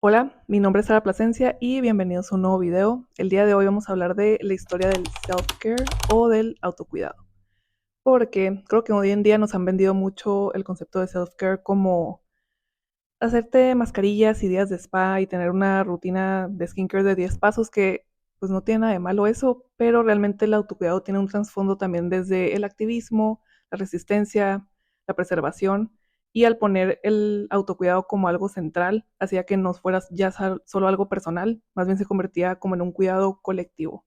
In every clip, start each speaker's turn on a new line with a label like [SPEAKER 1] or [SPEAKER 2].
[SPEAKER 1] Hola, mi nombre es Sara Plasencia y bienvenidos a un nuevo video. El día de hoy vamos a hablar de la historia del self-care o del autocuidado, porque creo que hoy en día nos han vendido mucho el concepto de self-care como hacerte mascarillas y días de spa y tener una rutina de skincare de 10 pasos que pues no tiene nada de malo eso, pero realmente el autocuidado tiene un trasfondo también desde el activismo, la resistencia, la preservación y al poner el autocuidado como algo central, hacía que no fuera ya solo algo personal, más bien se convertía como en un cuidado colectivo.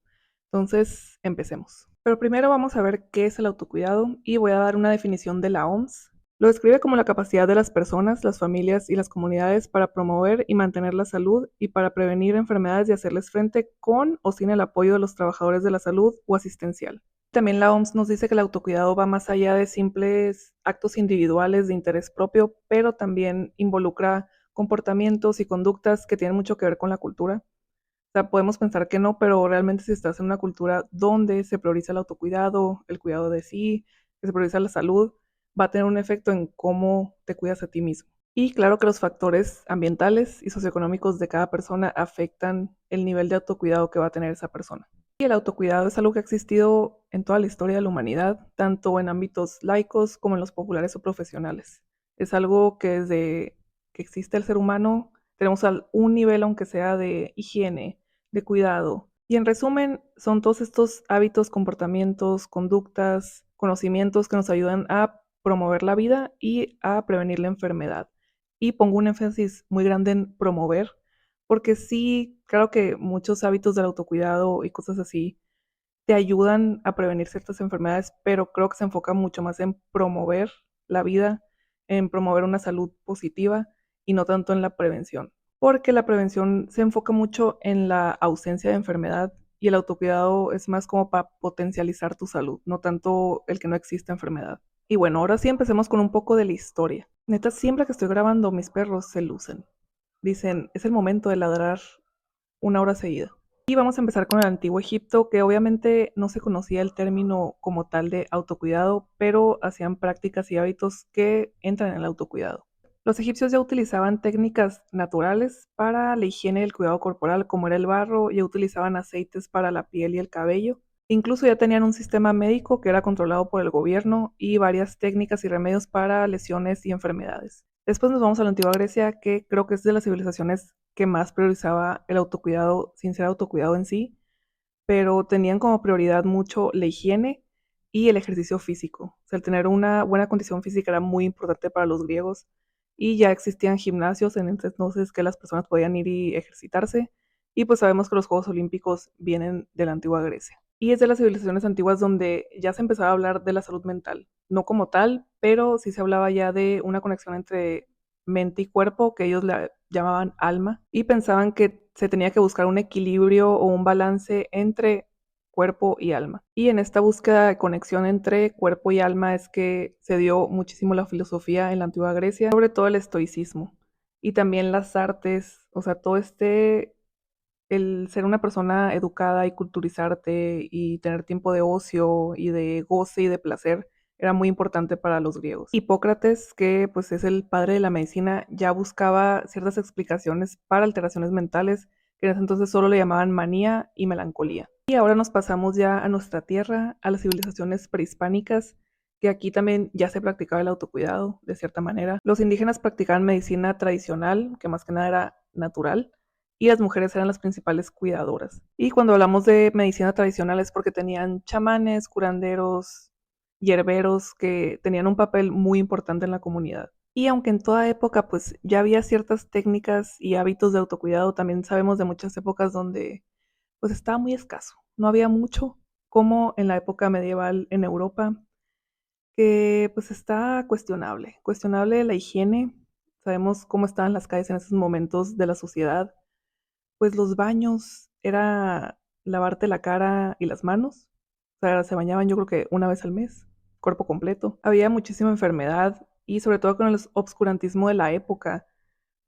[SPEAKER 1] Entonces, empecemos. Pero primero vamos a ver qué es el autocuidado y voy a dar una definición de la OMS. Lo describe como la capacidad de las personas, las familias y las comunidades para promover y mantener la salud y para prevenir enfermedades y hacerles frente con o sin el apoyo de los trabajadores de la salud o asistencial. También la OMS nos dice que el autocuidado va más allá de simples actos individuales de interés propio, pero también involucra comportamientos y conductas que tienen mucho que ver con la cultura. O sea, podemos pensar que no, pero realmente si estás en una cultura donde se prioriza el autocuidado, el cuidado de sí, que se prioriza la salud, va a tener un efecto en cómo te cuidas a ti mismo. Y claro que los factores ambientales y socioeconómicos de cada persona afectan el nivel de autocuidado que va a tener esa persona. Y el autocuidado es algo que ha existido en toda la historia de la humanidad, tanto en ámbitos laicos como en los populares o profesionales. Es algo que desde que existe el ser humano tenemos un nivel, aunque sea de higiene, de cuidado. Y en resumen, son todos estos hábitos, comportamientos, conductas, conocimientos que nos ayudan a promover la vida y a prevenir la enfermedad. Y pongo un énfasis muy grande en promover, porque sí, claro que muchos hábitos del autocuidado y cosas así te ayudan a prevenir ciertas enfermedades, pero creo que se enfoca mucho más en promover la vida, en promover una salud positiva y no tanto en la prevención, porque la prevención se enfoca mucho en la ausencia de enfermedad y el autocuidado es más como para potencializar tu salud, no tanto el que no exista enfermedad. Y bueno, ahora sí empecemos con un poco de la historia. Neta, siempre que estoy grabando, mis perros se lucen. Dicen, es el momento de ladrar una hora seguida. Y vamos a empezar con el antiguo Egipto, que obviamente no se conocía el término como tal de autocuidado, pero hacían prácticas y hábitos que entran en el autocuidado. Los egipcios ya utilizaban técnicas naturales para la higiene y el cuidado corporal, como era el barro, ya utilizaban aceites para la piel y el cabello. Incluso ya tenían un sistema médico que era controlado por el gobierno y varias técnicas y remedios para lesiones y enfermedades. Después nos vamos a la antigua Grecia, que creo que es de las civilizaciones que más priorizaba el autocuidado, sin ser autocuidado en sí, pero tenían como prioridad mucho la higiene y el ejercicio físico. O sea, el tener una buena condición física era muy importante para los griegos y ya existían gimnasios en ese entonces que las personas podían ir y ejercitarse. Y pues sabemos que los Juegos Olímpicos vienen de la antigua Grecia. Y es de las civilizaciones antiguas donde ya se empezaba a hablar de la salud mental. No como tal, pero sí se hablaba ya de una conexión entre mente y cuerpo, que ellos le llamaban alma, y pensaban que se tenía que buscar un equilibrio o un balance entre cuerpo y alma. Y en esta búsqueda de conexión entre cuerpo y alma es que se dio muchísimo la filosofía en la antigua Grecia, sobre todo el estoicismo y también las artes, o sea, todo el ser una persona educada y culturizarte y tener tiempo de ocio y de goce y de placer era muy importante para los griegos. Hipócrates, que pues es el padre de la medicina, ya buscaba ciertas explicaciones para alteraciones mentales, que en ese entonces solo le llamaban manía y melancolía. Y ahora nos pasamos ya a nuestra tierra, a las civilizaciones prehispánicas, que aquí también ya se practicaba el autocuidado, de cierta manera. Los indígenas practicaban medicina tradicional, que más que nada era natural, y las mujeres eran las principales cuidadoras. Y cuando hablamos de medicina tradicional es porque tenían chamanes, curanderos, hierberos que tenían un papel muy importante en la comunidad. Y aunque en toda época pues ya había ciertas técnicas y hábitos de autocuidado, también sabemos de muchas épocas donde pues estaba muy escaso. No había mucho, como en la época medieval en Europa, que pues está cuestionable la higiene. Sabemos cómo estaban las calles en esos momentos de la sociedad, pues los baños era lavarte la cara y las manos. O sea, se bañaban yo creo que una vez al mes, cuerpo completo. Había muchísima enfermedad y sobre todo con el obscurantismo de la época,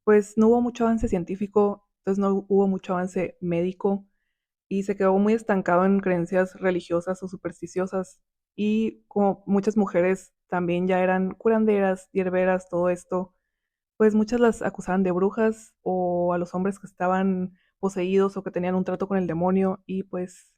[SPEAKER 1] pues no hubo mucho avance científico, entonces no hubo mucho avance médico y se quedó muy estancado en creencias religiosas o supersticiosas. Y como muchas mujeres también ya eran curanderas, hierberas, todo esto, pues muchas las acusaban de brujas o a los hombres que estaban poseídos o que tenían un trato con el demonio y pues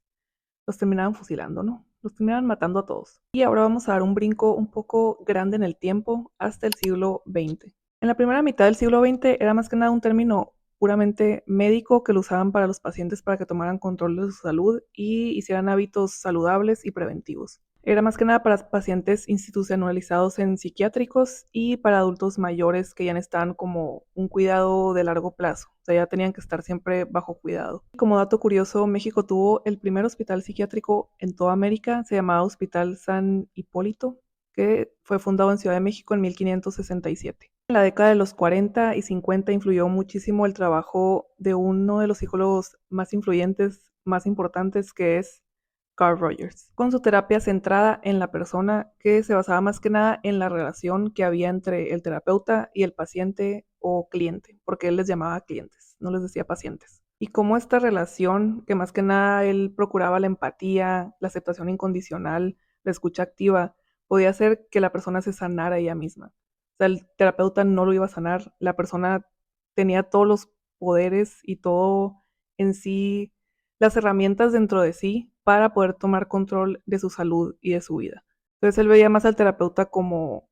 [SPEAKER 1] los terminaban fusilando, ¿no? Los terminaban matando a todos. Y ahora vamos a dar un brinco un poco grande en el tiempo hasta el siglo XX. En la primera mitad del siglo XX era más que nada un término puramente médico que lo usaban para los pacientes para que tomaran control de su salud y hicieran hábitos saludables y preventivos. Era más que nada para pacientes institucionalizados en psiquiátricos y para adultos mayores que ya necesitaban como un cuidado de largo plazo. O sea, ya tenían que estar siempre bajo cuidado. Como dato curioso, México tuvo el primer hospital psiquiátrico en toda América, se llamaba Hospital San Hipólito, que fue fundado en Ciudad de México en 1567. En la década de los 40 y 50 influyó muchísimo el trabajo de uno de los psicólogos más influyentes, más importantes, que es Carl Rogers, con su terapia centrada en la persona que se basaba más que nada en la relación que había entre el terapeuta y el paciente o cliente, porque él les llamaba clientes, no les decía pacientes. Y cómo esta relación, que más que nada él procuraba la empatía, la aceptación incondicional, la escucha activa, podía hacer que la persona se sanara ella misma. O sea, el terapeuta no lo iba a sanar, la persona tenía todos los poderes y todo en sí, las herramientas dentro de sí para poder tomar control de su salud y de su vida. Entonces él veía más al terapeuta como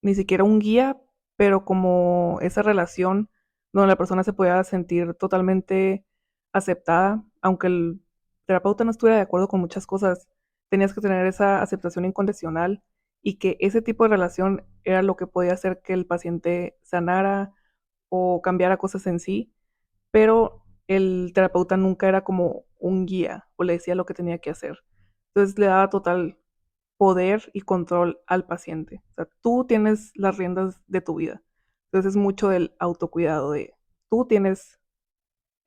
[SPEAKER 1] ni siquiera un guía, pero como esa relación donde la persona se podía sentir totalmente aceptada, aunque el terapeuta no estuviera de acuerdo con muchas cosas, tenías que tener esa aceptación incondicional y que ese tipo de relación era lo que podía hacer que el paciente sanara o cambiara cosas en sí, pero el terapeuta nunca era como un guía o le decía lo que tenía que hacer. Entonces le daba total poder y control al paciente. O sea, tú tienes las riendas de tu vida. Entonces es mucho del autocuidado, de tú tienes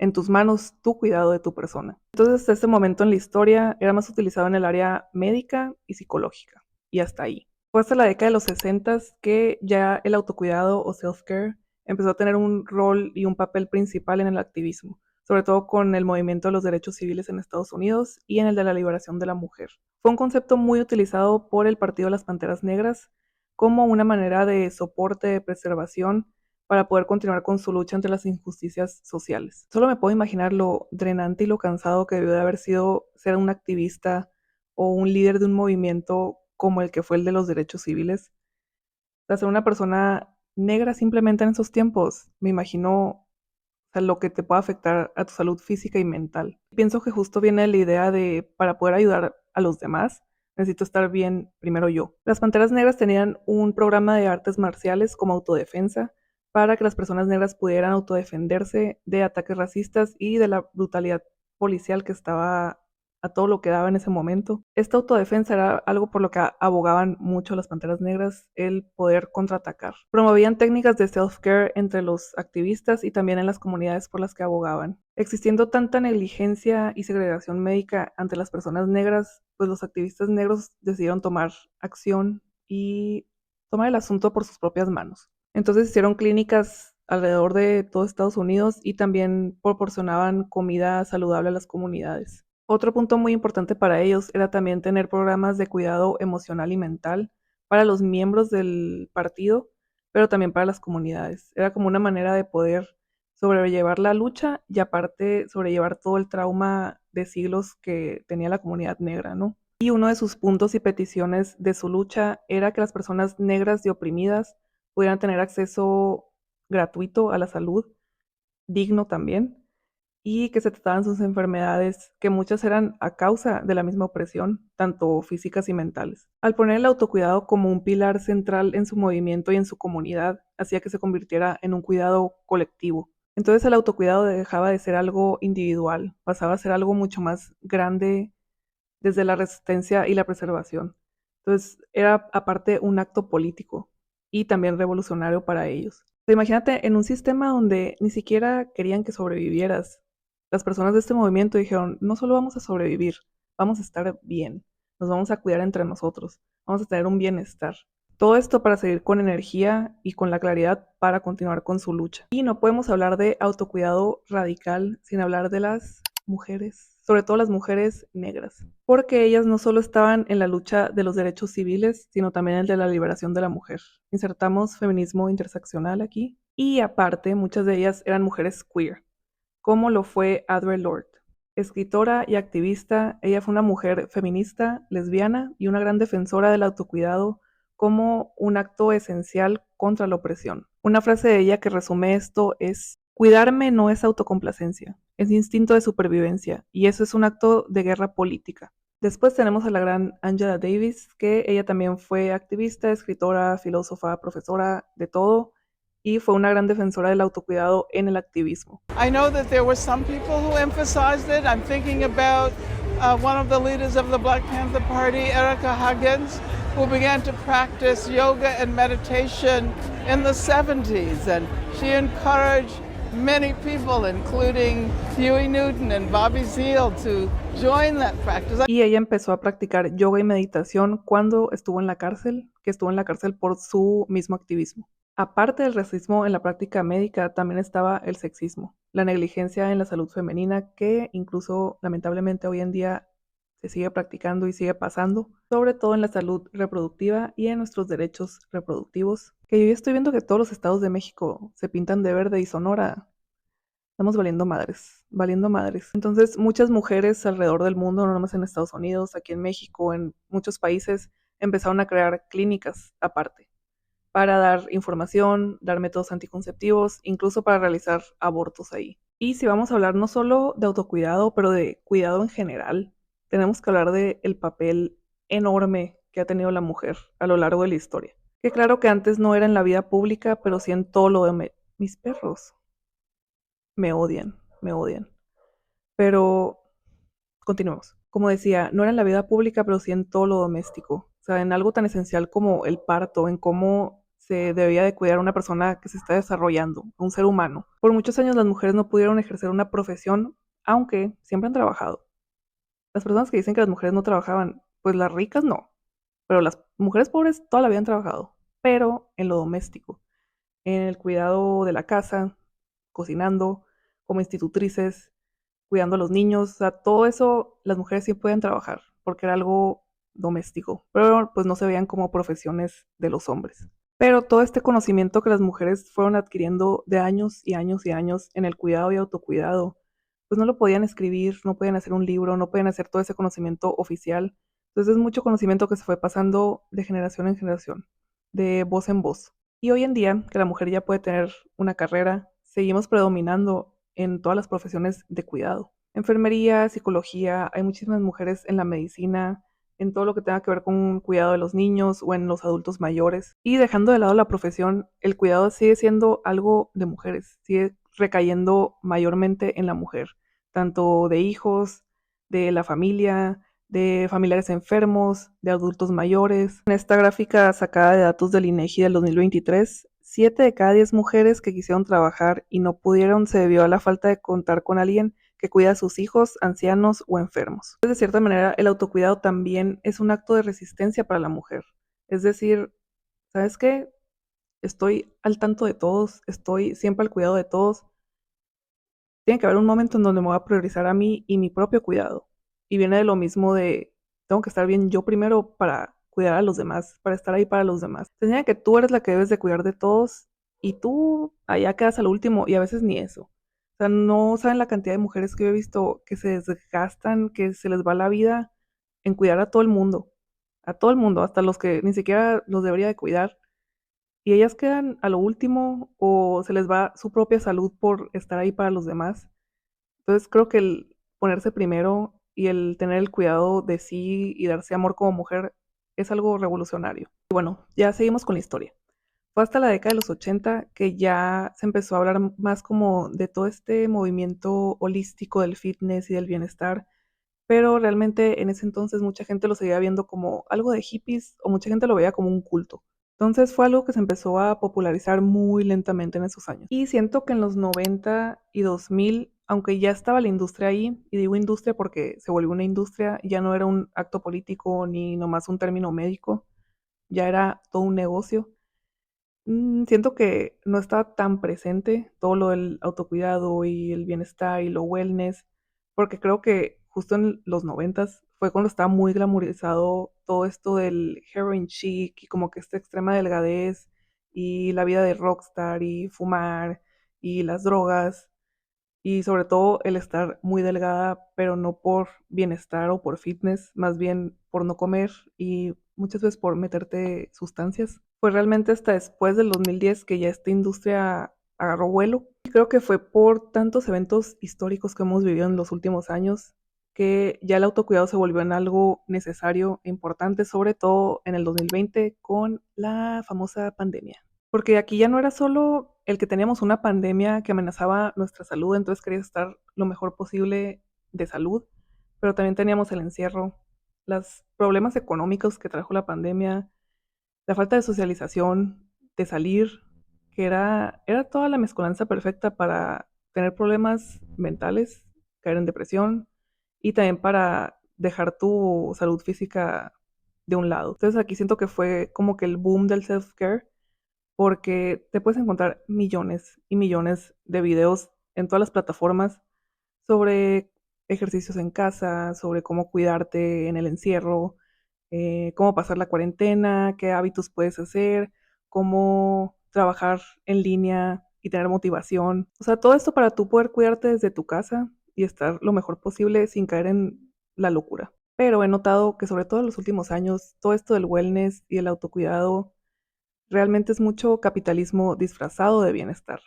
[SPEAKER 1] en tus manos tu cuidado de tu persona. Entonces, este momento en la historia era más utilizado en el área médica y psicológica, y hasta ahí. Fue hasta la década de los 60 que ya el autocuidado o self-care empezó a tener un rol y un papel principal en el activismo, sobre todo con el movimiento de los derechos civiles en Estados Unidos y en el de la liberación de la mujer. Fue un concepto muy utilizado por el Partido de las Panteras Negras como una manera de soporte, de preservación para poder continuar con su lucha ante las injusticias sociales. Solo me puedo imaginar lo drenante y lo cansado que debió de haber sido ser un activista o un líder de un movimiento como el que fue el de los derechos civiles. O sea, ser una persona negra simplemente en esos tiempos, me imagino, o sea, lo que te puede afectar a tu salud física y mental. Pienso que justo viene la idea de, para poder ayudar a los demás, necesito estar bien primero yo. Las Panteras Negras tenían un programa de artes marciales como autodefensa para que las personas negras pudieran autodefenderse de ataques racistas y de la brutalidad policial que estaba a todo lo que daba en ese momento. Esta autodefensa era algo por lo que abogaban mucho las Panteras Negras, el poder contraatacar. Promovían técnicas de self-care entre los activistas y también en las comunidades por las que abogaban. Existiendo tanta negligencia y segregación médica ante las personas negras, pues los activistas negros decidieron tomar acción y tomar el asunto por sus propias manos. Entonces hicieron clínicas alrededor de todo Estados Unidos y también proporcionaban comida saludable a las comunidades. Otro punto muy importante para ellos era también tener programas de cuidado emocional y mental para los miembros del partido, pero también para las comunidades. Era como una manera de poder sobrellevar la lucha y aparte sobrellevar todo el trauma de siglos que tenía la comunidad negra, ¿no? Y uno de sus puntos y peticiones de su lucha era que las personas negras y oprimidas pudieran tener acceso gratuito a la salud, digno también, y que se trataban sus enfermedades, que muchas eran a causa de la misma opresión, tanto físicas y mentales. Al poner el autocuidado como un pilar central en su movimiento y en su comunidad, hacía que se convirtiera en un cuidado colectivo. Entonces el autocuidado dejaba de ser algo individual, pasaba a ser algo mucho más grande desde la resistencia y la preservación. Entonces era aparte un acto político y también revolucionario para ellos. Imagínate en un sistema donde ni siquiera querían que sobrevivieras. Las personas de este movimiento dijeron, no solo vamos a sobrevivir, vamos a estar bien, nos vamos a cuidar entre nosotros, vamos a tener un bienestar. Todo esto para seguir con energía y con la claridad para continuar con su lucha. Y no podemos hablar de autocuidado radical sin hablar de las mujeres, sobre todo las mujeres negras, porque ellas no solo estaban en la lucha de los derechos civiles, sino también el de la liberación de la mujer. Insertamos feminismo interseccional aquí. Y aparte, muchas de ellas eran mujeres queer, como lo fue Audre Lorde. Escritora y activista, ella fue una mujer feminista, lesbiana y una gran defensora del autocuidado como un acto esencial contra la opresión. Una frase de ella que resume esto es: cuidarme no es autocomplacencia, es instinto de supervivencia, y eso es un acto de guerra política. Después tenemos a la gran Angela Davis, que ella también fue activista, escritora, filósofa, profesora, de todo, y fue una gran defensora del autocuidado en el activismo.
[SPEAKER 2] I know that there were some people who emphasized it. I'm thinking about one of the leaders of the Black Panther Party, Erica Huggins, who began to practice yoga and meditation in the 70s. And she encouraged many people, including Huey Newton and Bobby Seale, to join that practice.
[SPEAKER 1] Y ella empezó a practicar yoga y meditación cuando estuvo en la cárcel, que estuvo en la cárcel por su mismo activismo. Aparte del racismo en la práctica médica, también estaba el sexismo, la negligencia en la salud femenina, que incluso lamentablemente hoy en día se sigue practicando y sigue pasando, sobre todo en la salud reproductiva y en nuestros derechos reproductivos, que yo ya estoy viendo que todos los estados de México se pintan de verde y Sonora. Estamos valiendo madres, valiendo madres. Entonces, muchas mujeres alrededor del mundo, no nomás en Estados Unidos, aquí en México, en muchos países, empezaron a crear clínicas aparte para dar información, dar métodos anticonceptivos, incluso para realizar abortos ahí. Y si vamos a hablar no solo de autocuidado, pero de cuidado en general, tenemos que hablar del papel enorme que ha tenido la mujer a lo largo de la historia. Que claro que antes no era en la vida pública, pero sí en todo lo de mis perros. Me odian, me odian. Pero continuemos. Como decía, no era en la vida pública, pero sí en todo lo doméstico. O sea, en algo tan esencial como el parto, en cómo se debía de cuidar a una persona que se está desarrollando, a un ser humano. Por muchos años las mujeres no pudieron ejercer una profesión, aunque siempre han trabajado. Las personas que dicen que las mujeres no trabajaban, pues las ricas no, pero las mujeres pobres toda la vida han trabajado, pero en lo doméstico, en el cuidado de la casa, cocinando, como institutrices, cuidando a los niños, o sea, todo eso las mujeres sí pueden trabajar, porque era algo doméstico, pero pues no se veían como profesiones de los hombres. Pero todo este conocimiento que las mujeres fueron adquiriendo de años y años y años en el cuidado y autocuidado, pues no lo podían escribir, no podían hacer un libro, no podían hacer todo ese conocimiento oficial. Entonces es mucho conocimiento que se fue pasando de generación en generación, de voz en voz. Y hoy en día, que la mujer ya puede tener una carrera, seguimos predominando en todas las profesiones de cuidado. Enfermería, psicología, hay muchísimas mujeres en la medicina, en todo lo que tenga que ver con cuidado de los niños o en los adultos mayores. Y dejando de lado la profesión, el cuidado sigue siendo algo de mujeres, sigue recayendo mayormente en la mujer, tanto de hijos, de la familia, de familiares enfermos, de adultos mayores. En esta gráfica sacada de datos del INEGI del 2023, 7 de cada 10 mujeres que quisieron trabajar y no pudieron se debió a la falta de contar con alguien que cuida a sus hijos, ancianos o enfermos. De cierta manera, el autocuidado también es un acto de resistencia para la mujer. Es decir, ¿sabes qué? Estoy al tanto de todos, estoy siempre al cuidado de todos. Tiene que haber un momento en donde me voy a priorizar a mí y mi propio cuidado. Y viene de lo mismo de, tengo que estar bien yo primero para cuidar a los demás, para estar ahí para los demás. Te enseña que tú eres la que debes de cuidar de todos y tú allá quedas al último y a veces ni eso. O sea, no saben la cantidad de mujeres que yo he visto que se desgastan, que se les va la vida en cuidar a todo el mundo, hasta los que ni siquiera los debería de cuidar y ellas quedan a lo último o se les va su propia salud por estar ahí para los demás. Entonces creo que el ponerse primero y el tener el cuidado de sí y darse amor como mujer es algo revolucionario. Y bueno, ya seguimos con la historia. Fue hasta la década de los 80 que ya se empezó a hablar más como de todo este movimiento holístico del fitness y del bienestar, pero realmente en ese entonces mucha gente lo seguía viendo como algo de hippies o mucha gente lo veía como un culto. Entonces fue algo que se empezó a popularizar muy lentamente en esos años. Y siento que en los 90 y 2000, aunque ya estaba la industria ahí, y digo industria porque se volvió una industria, ya no era un acto político ni nomás un término médico, ya era todo un negocio. Siento que no estaba tan presente todo lo del autocuidado y el bienestar y lo wellness, porque creo que justo en los 90s fue cuando estaba muy glamorizado todo esto del heroin chic y como que esta extrema delgadez y la vida de rockstar y fumar y las drogas y sobre todo el estar muy delgada, pero no por bienestar o por fitness, más bien por no comer y muchas veces por meterte sustancias. Fue realmente hasta después del 2010 que ya esta industria agarró vuelo. Y creo que fue por tantos eventos históricos que hemos vivido en los últimos años que ya el autocuidado se volvió en algo necesario e importante, sobre todo en el 2020 con la famosa pandemia. Porque aquí ya no era solo el que teníamos una pandemia que amenazaba nuestra salud, entonces querías estar lo mejor posible de salud, pero también teníamos el encierro, los problemas económicos que trajo la pandemia, la falta de socialización, de salir, que era toda la mezcolanza perfecta para tener problemas mentales, caer en depresión y también para dejar tu salud física de un lado. Entonces aquí siento que fue como que el boom del self-care porque te puedes encontrar millones y millones de videos en todas las plataformas sobre ejercicios en casa, sobre cómo cuidarte en el encierro, cómo pasar la cuarentena, qué hábitos puedes hacer, cómo trabajar en línea y tener motivación. O sea, todo esto para tú poder cuidarte desde tu casa y estar lo mejor posible sin caer en la locura. Pero he notado que sobre todo en los últimos años, todo esto del wellness y el autocuidado realmente es mucho capitalismo disfrazado de bienestar.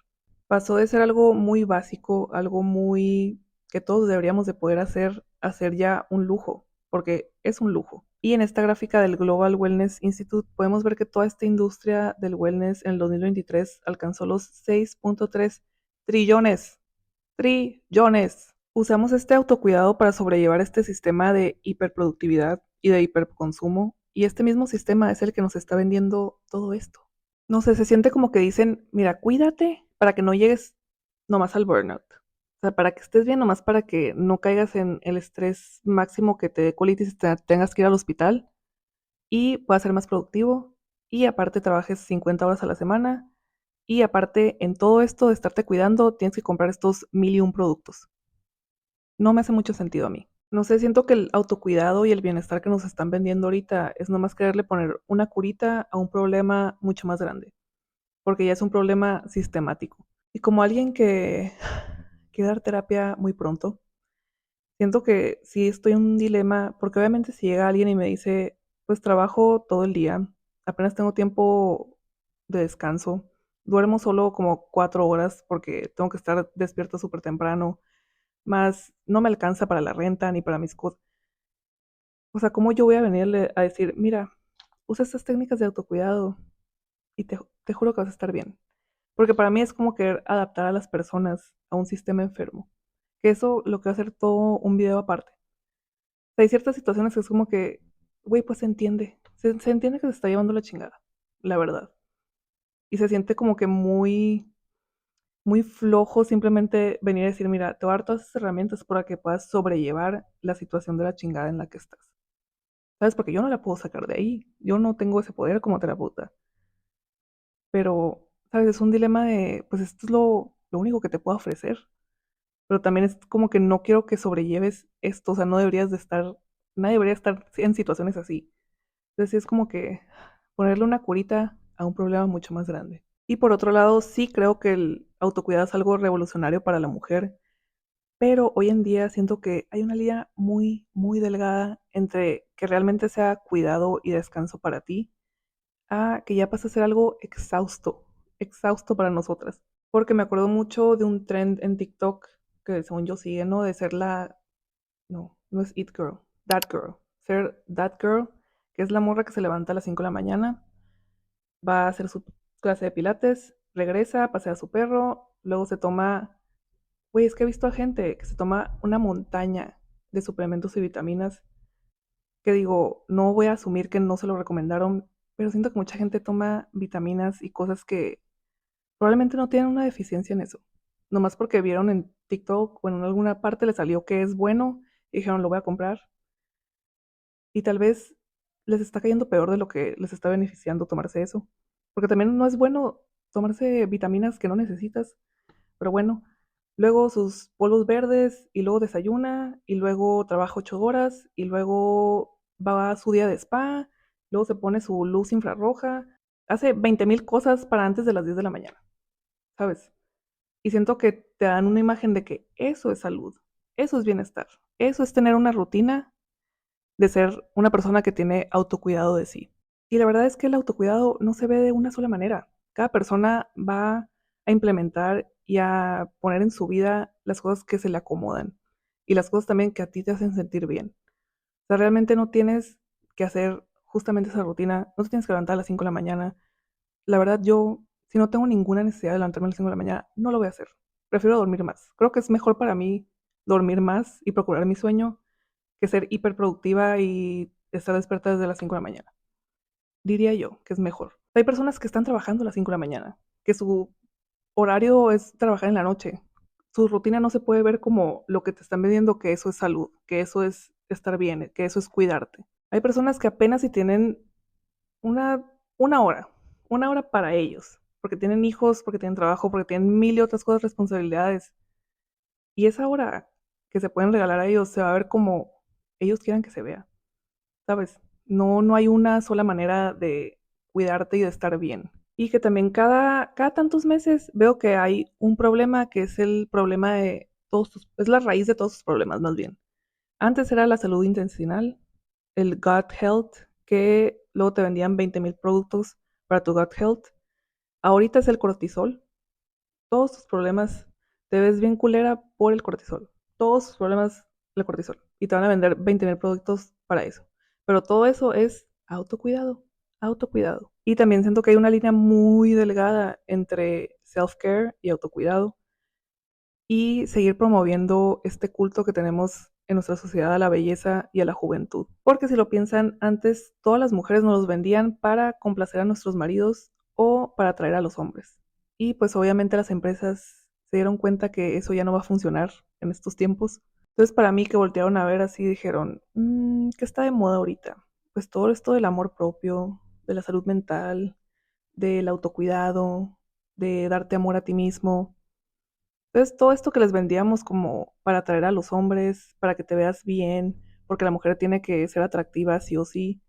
[SPEAKER 1] Pasó de ser algo muy básico, algo muy que todos deberíamos de poder hacer, a ser ya un lujo, porque es un lujo. Y en esta gráfica del Global Wellness Institute podemos ver que toda esta industria del wellness en el 2023 alcanzó los 6.3 trillones. Trillones. Usamos este autocuidado para sobrellevar este sistema de hiperproductividad y de hiperconsumo, y este mismo sistema es el que nos está vendiendo todo esto. No sé, se siente como que dicen, mira, cuídate para que no llegues nomás al burnout. O sea, para que estés bien, nomás para que no caigas en el estrés máximo que te dé colitis y tengas que ir al hospital y puedas ser más productivo y aparte trabajes 50 horas a la semana y aparte en todo esto de estarte cuidando tienes que comprar estos mil y un productos. No me hace mucho sentido a mí. No sé, siento que el autocuidado y el bienestar que nos están vendiendo ahorita es nomás quererle poner una curita a un problema mucho más grande, porque ya es un problema sistemático. Y como alguien que quiere dar terapia muy pronto, siento que sí estoy en un dilema, porque obviamente si llega alguien y me dice, pues trabajo todo el día, apenas tengo tiempo de descanso, duermo solo como 4 horas porque tengo que estar despierto súper temprano, más no me alcanza para la renta ni para mis cosas. O sea, ¿cómo yo voy a venirle a decir, mira, usa estas técnicas de autocuidado y te juro que vas a estar bien? Porque para mí es como querer adaptar a las personas a un sistema enfermo. Que eso lo que va a hacer todo un video aparte. O sea, hay ciertas situaciones que es como que, güey, pues se entiende. Se entiende que se está llevando la chingada, la verdad. Y se siente como que muy flojo simplemente venir a decir, mira, te voy a dar todas esas herramientas para que puedas sobrellevar la situación de la chingada en la que estás. ¿Sabes? Porque yo no la puedo sacar de ahí. Yo no tengo ese poder como terapeuta. Pero, ¿sabes? Es un dilema de, pues esto es lo único que te puedo ofrecer. Pero también es como que no quiero que sobrelleves esto. O sea, no deberías de estar, nadie debería estar en situaciones así. Entonces sí es como que ponerle una curita a un problema mucho más grande. Y por otro lado, sí creo que el autocuidado es algo revolucionario para la mujer, pero hoy en día siento que hay una línea muy delgada entre que realmente sea cuidado y descanso para ti, a que ya pasa a ser algo exhausto para nosotras. Porque me acuerdo mucho de un trend en TikTok que según yo sigue, ¿no? De ser no es It Girl, That Girl. Ser That Girl, que es la morra que se levanta a las 5 de la mañana, va a hacer su clase de pilates, regresa, pasea a su perro, luego se toma, güey, es que he visto a gente que se toma una montaña de suplementos y vitaminas, que digo, no voy a asumir que no se lo recomendaron, pero siento que mucha gente toma vitaminas y cosas que probablemente no tienen una deficiencia en eso. Nomás porque vieron en TikTok o en alguna parte le salió que es bueno y dijeron, lo voy a comprar. Y tal vez les está cayendo peor de lo que les está beneficiando tomarse eso. Porque también no es bueno tomarse vitaminas que no necesitas. Pero bueno, luego sus polvos verdes y luego desayuna y luego trabaja 8 horas y luego va a su día de spa, luego se pone su luz infrarroja hace 20,000 cosas para antes de las 10 de la mañana, ¿sabes? Y siento que te dan una imagen de que eso es salud, eso es bienestar, eso es tener una rutina de ser una persona que tiene autocuidado de sí. Y la verdad es que el autocuidado no se ve de una sola manera. Cada persona va a implementar y a poner en su vida las cosas que se le acomodan y las cosas también que a ti te hacen sentir bien. O sea, realmente no tienes que hacer justamente esa rutina, no te tienes que levantar a las 5 de la mañana. La verdad, yo, si no tengo ninguna necesidad de levantarme a las 5 de la mañana, no lo voy a hacer. Prefiero dormir más. Creo que es mejor para mí dormir más y procurar mi sueño que ser hiperproductiva y estar despierta desde las 5 de la mañana. Diría yo que es mejor. Hay personas que están trabajando a las 5 de la mañana, que su horario es trabajar en la noche. Su rutina no se puede ver como lo que te están vendiendo, que eso es salud, que eso es estar bien, que eso es cuidarte. Hay personas que apenas si tienen una, una hora, una hora para ellos, porque tienen hijos, porque tienen trabajo, porque tienen mil y otras cosas, responsabilidades. Y esa hora que se pueden regalar a ellos se va a ver como ellos quieran que se vea, ¿sabes? No, no hay una sola manera de cuidarte y de estar bien. Y que también cada tantos meses veo que hay un problema que es el problema de todos tus, es la raíz de todos tus problemas más bien. Antes era la salud intestinal, el gut health, que luego te vendían 20,000 productos para tu gut health. Ahorita es el cortisol. Todos tus problemas te ves bien culera por el cortisol. Todos tus problemas, el cortisol. Y te van a vender 20,000 productos para eso. Pero todo eso es autocuidado, autocuidado. Y también siento que hay una línea muy delgada entre self-care y autocuidado y seguir promoviendo este culto que tenemos en nuestra sociedad a la belleza y a la juventud. Porque si lo piensan, antes todas las mujeres nos los vendían para complacer a nuestros maridos o para atraer a los hombres. Y pues obviamente las empresas se dieron cuenta que eso ya no va a funcionar en estos tiempos. Entonces para mí que voltearon a ver así dijeron, ¿qué está de moda ahorita? Pues todo esto del amor propio, de la salud mental, del autocuidado, de darte amor a ti mismo. Entonces, todo esto que les vendíamos como para atraer a los hombres, para que te veas bien, porque la mujer tiene que ser atractiva sí o sí.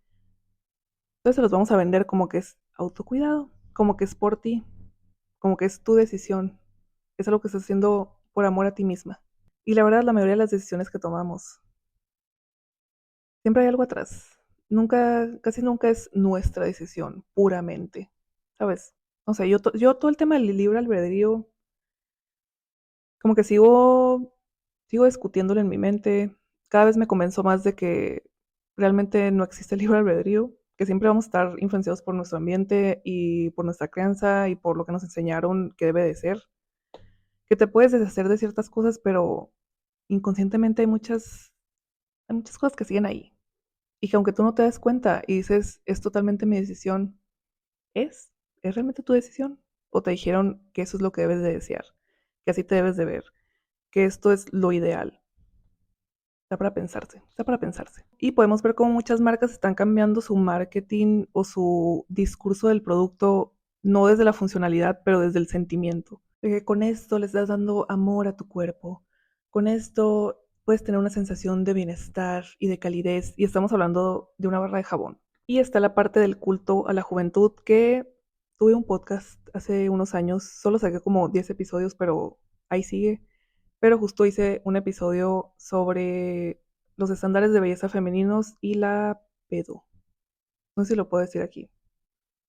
[SPEAKER 1] Entonces se los vamos a vender como que es autocuidado, como que es por ti, como que es tu decisión. Es algo que estás haciendo por amor a ti misma. Y la verdad, la mayoría de las decisiones que tomamos, siempre hay algo atrás. Nunca, casi nunca es nuestra decisión, puramente. ¿Sabes? O sea, yo todo el tema del libre albedrío como que sigo discutiéndolo en mi mente. Cada vez me convenzo más de que realmente no existe el libre albedrío, que siempre vamos a estar influenciados por nuestro ambiente y por nuestra crianza y por lo que nos enseñaron que debe de ser. Que te puedes deshacer de ciertas cosas, pero inconscientemente hay muchas cosas que siguen ahí. Y que aunque tú no te das cuenta y dices, es totalmente mi decisión, ¿es? ¿Es realmente tu decisión? ¿O te dijeron que eso es lo que debes de desear? Que así te debes de ver, que esto es lo ideal. Está para pensarse, está para pensarse. Y podemos ver cómo muchas marcas están cambiando su marketing o su discurso del producto, no desde la funcionalidad, pero desde el sentimiento. De que con esto le estás dando amor a tu cuerpo. Con esto puedes tener una sensación de bienestar y de calidez. Y estamos hablando de una barra de jabón. Y está la parte del culto a la juventud que tuve un podcast hace unos años. Solo saqué como 10 episodios, pero ahí sigue, pero justo hice un episodio sobre los estándares de belleza femeninos y la pedo. No sé si lo puedo decir aquí,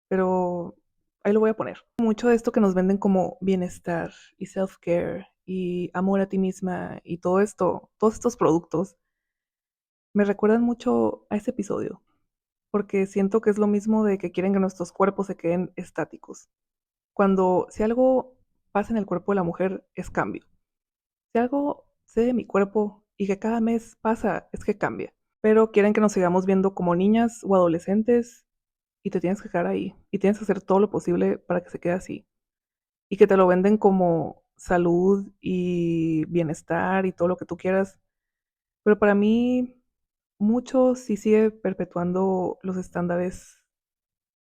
[SPEAKER 1] pero ahí lo voy a poner. Mucho de esto que nos venden como bienestar y self-care y amor a ti misma y todo esto, todos estos productos, me recuerdan mucho a ese episodio, porque siento que es lo mismo de que quieren que nuestros cuerpos se queden estáticos. Cuando si algo pasa en el cuerpo de la mujer es cambio. Si algo sé de mi cuerpo y que cada mes pasa, es que cambia. Pero quieren que nos sigamos viendo como niñas o adolescentes y te tienes que quedar ahí. Y tienes que hacer todo lo posible para que se quede así. Y que te lo venden como salud y bienestar y todo lo que tú quieras. Pero para mí, mucho sí sigue perpetuando los estándares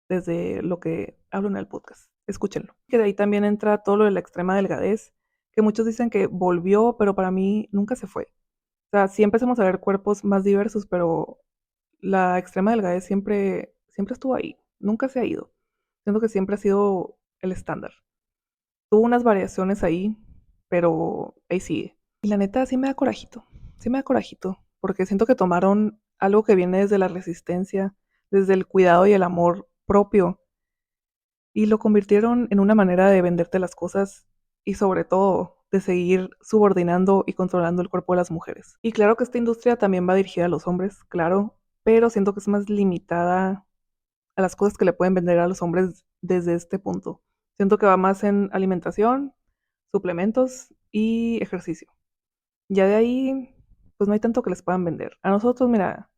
[SPEAKER 1] desde lo que hablo en el podcast. Escúchenlo. Que de ahí también entra todo lo de la extrema delgadez, que muchos dicen que volvió, pero para mí nunca se fue. O sea, sí empezamos a ver cuerpos más diversos, pero la extrema delgadez siempre estuvo ahí, nunca se ha ido. Siento que siempre ha sido el estándar. Tuvo unas variaciones ahí, pero ahí sigue. Y la neta sí me da corajito, porque siento que tomaron algo que viene desde la resistencia, desde el cuidado y el amor propio, y lo convirtieron en una manera de venderte las cosas y sobre todo de seguir subordinando y controlando el cuerpo de las mujeres. Y claro que esta industria también va dirigida a los hombres, claro, pero siento que es más limitada a las cosas que le pueden vender a los hombres desde este punto. Siento que va más en alimentación, suplementos y ejercicio. Ya de ahí, pues no hay tanto que les puedan vender. A nosotros, mira,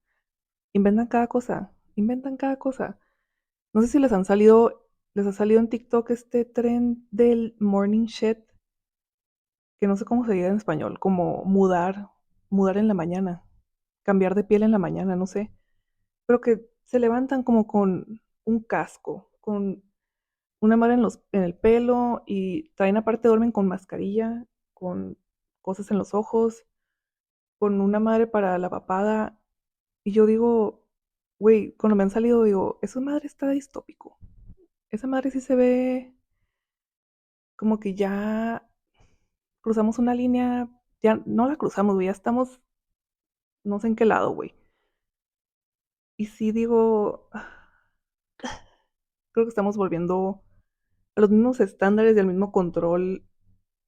[SPEAKER 1] inventan cada cosa. No sé si les ha salido en TikTok este trend del morning shit, que no sé cómo se diga en español, como mudar en la mañana, cambiar de piel en la mañana, no sé. Pero que se levantan como con un casco, con una madre en el pelo y traen aparte duermen con mascarilla, con cosas en los ojos, con una madre para la papada. Y yo digo, güey, cuando me han salido, digo, esa madre está distópico. Esa madre sí se ve como que ya cruzamos una línea, ya no la cruzamos, güey, ya estamos no sé en qué lado, güey. Y sí digo, creo que estamos volviendo a los mismos estándares y al mismo control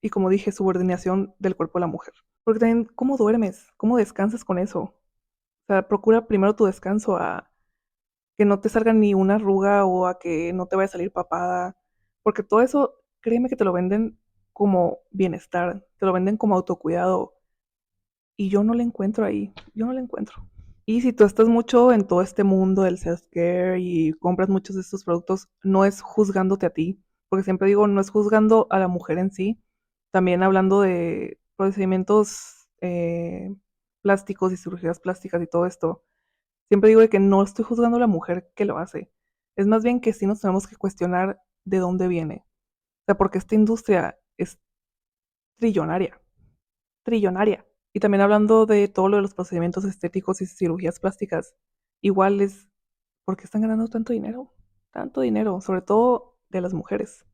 [SPEAKER 1] y como dije, subordinación del cuerpo de la mujer. Porque también, ¿cómo duermes? ¿Cómo descansas con eso? O sea, procura primero tu descanso a que no te salga ni una arruga o a que no te vaya a salir papada. Porque todo eso, créeme que te lo venden como bienestar, te lo venden como autocuidado. Y yo no le encuentro ahí, yo no le encuentro. Y si tú estás mucho en todo este mundo del self-care y compras muchos de estos productos, no es juzgándote a ti, porque siempre digo, no es juzgando a la mujer en sí, también hablando de procedimientos plásticos y cirugías plásticas y todo esto. Siempre digo de que no estoy juzgando a la mujer que lo hace. Es más bien que sí nos tenemos que cuestionar de dónde viene. O sea, porque esta industria es trillonaria, trillonaria. Y también hablando de todo lo de los procedimientos estéticos y cirugías plásticas, igual es porque están ganando tanto dinero, sobre todo de las mujeres,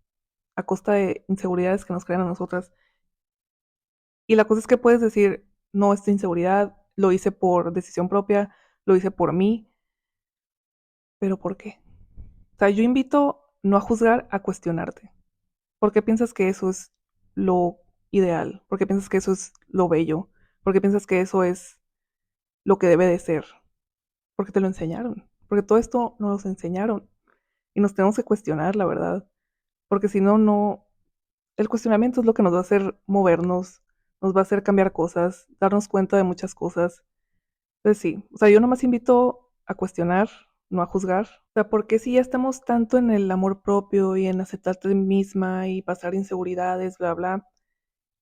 [SPEAKER 1] a costa de inseguridades que nos crean a nosotras. Y la cosa es que puedes decir, no, esta inseguridad lo hice por decisión propia, lo hice por mí, pero ¿por qué? O sea, yo invito no a juzgar, a cuestionarte. ¿Por qué piensas que eso es lo ideal? ¿Por qué piensas que eso es lo bello? ¿Por qué piensas que eso es lo que debe de ser? Porque te lo enseñaron. Porque todo esto nos lo enseñaron. Y nos tenemos que cuestionar, la verdad. Porque si no, no. El cuestionamiento es lo que nos va a hacer movernos, nos va a hacer cambiar cosas, darnos cuenta de muchas cosas. Entonces sí, o sea, yo nomás invito a cuestionar, no a juzgar. O sea, ¿por qué si ya estamos tanto en el amor propio y en aceptarte misma y pasar inseguridades, bla, bla?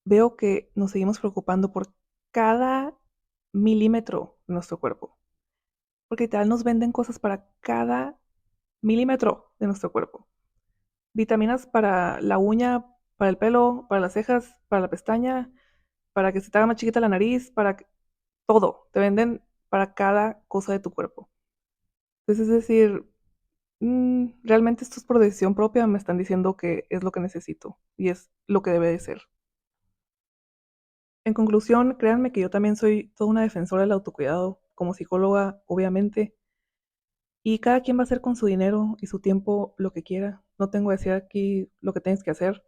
[SPEAKER 1] Veo que nos seguimos preocupando por cada milímetro de nuestro cuerpo. Porque tal nos venden cosas para cada milímetro de nuestro cuerpo. Vitaminas para la uña, para el pelo, para las cejas, para la pestaña, para que se te haga más chiquita la nariz, todo. Te venden para cada cosa de tu cuerpo. Entonces, es decir, realmente esto es por decisión propia, me están diciendo que es lo que necesito y es lo que debe de ser. En conclusión, créanme que yo también soy toda una defensora del autocuidado, como psicóloga, obviamente, y cada quien va a hacer con su dinero y su tiempo lo que quiera. No tengo que decir aquí lo que tienes que hacer,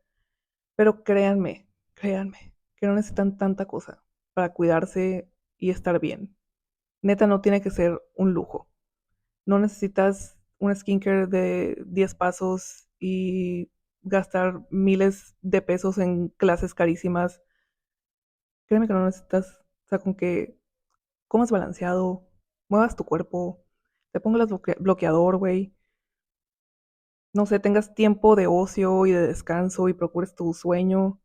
[SPEAKER 1] pero créanme, que no necesitan tanta cosa para cuidarse y estar bien. Neta, no tiene que ser un lujo. No necesitas un skincare de 10 pasos y gastar miles de pesos en clases carísimas. Créeme que no necesitas, o sea, con que comas balanceado, muevas tu cuerpo, te pongas bloqueador, güey. No sé, tengas tiempo de ocio y de descanso y procures tu sueño.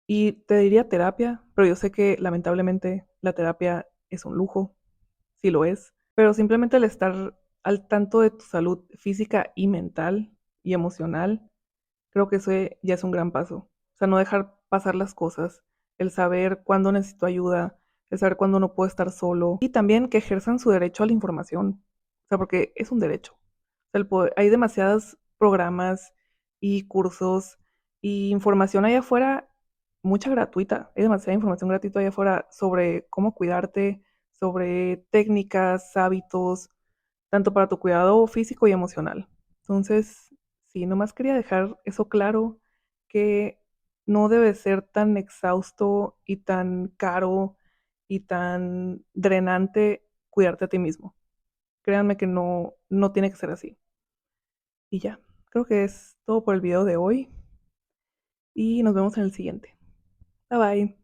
[SPEAKER 1] Y te diría terapia, pero yo sé que lamentablemente la terapia es un lujo, sí lo es, pero simplemente el estar al tanto de tu salud física y mental y emocional, creo que eso ya es un gran paso. O sea, no dejar pasar las cosas, el saber cuándo necesito ayuda, el saber cuándo no puedo estar solo y también que ejerzan su derecho a la información, o sea, porque es un derecho. O sea, hay demasiadas programas y cursos y información allá afuera, mucha gratuita. Hay demasiada información gratuita allá afuera sobre cómo cuidarte, sobre técnicas, hábitos, tanto para tu cuidado físico y emocional. Entonces, sí, nomás quería dejar eso claro, que no debe ser tan exhausto y tan caro y tan drenante cuidarte a ti mismo. Créanme que no tiene que ser así. Y ya, creo que es todo por el video de hoy y nos vemos en el siguiente. Bye bye.